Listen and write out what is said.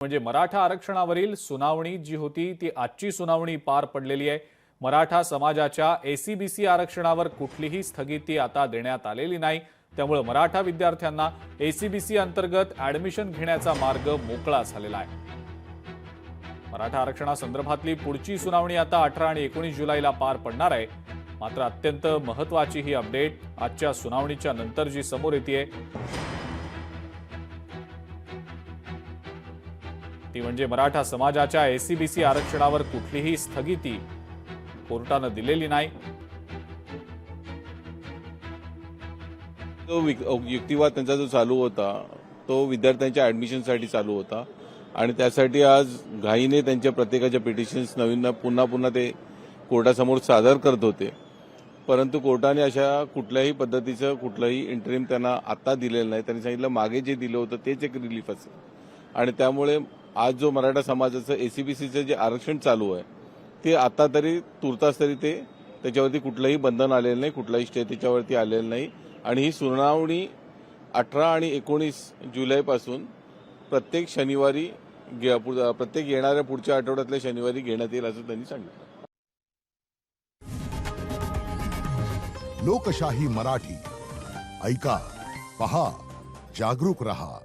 म्हणजे मराठा आरक्षणावरील सुनावणी जी होती ती आजची सुनावणी पार पडलेली आहे। मराठा समाजाच्या एसीबीसी आरक्षणावर कुठलीही स्थगिती आता देण्यात आलेली नाही। त्यामुळे मराठा विद्यार्थ्यांना एसीबीसी अंतर्गत ऍडमिशन घेण्याचा मार्ग मोकळा झालेला आहे। मराठा आरक्षणासंदर्भातली पुढची सुनावणी आता 18 आणि 19 जुलैला पार पडणार आहे। मात्र अत्यंत महत्त्वाची ही अपडेट आजच्या सुनावणीच्या नंतर जी समोर येते ती म्हणजे मराठा समाजाच्या एसीबीसी आरक्षणावर कुठलीही स्थगिती कोर्टाने दिलेली नाही। तो युक्तिवाद त्यांचा जो चालू होता तो विद्यार्थ्यांच्या ऍडमिशनसाठी चालू होता आणि त्यासाठी आज घाईने त्यांच्या प्रत्येकाच्या पिटिशन्स नवीन पुन्हा ते कोर्टासमोर सादर करत होते। परंतु कोर्टाने अशा कुठल्याही पद्धतीचं कुठलंही इंटरिम त्यांना आता दिलेलं नाही। त्यांनी सांगितलं मागे जे दिलं होतं तेच एक रिलीफ असेल आणि त्यामुळे आज जो मराठा समाजाचं एसीबीसीचं जे आरक्षण चालू आहे ते आता तरी तुर्तास तरी ते त्याच्यावरती कुठलंही बंधन आलेलं नाही, कुठलाही स्टे त्याच्यावरती आलेलं नाही आणि ही सुनावणी 18 आणि 19 जुलैपासून प्रत्येक शनिवारी प्रत्येक येणाऱ्या पुढच्या आठवड्यातल्या शनिवारी घेण्यात येईल असं त्यांनी सांगितलं। लोकशाही मराठी ऐका, पहा, जागरूक रहा।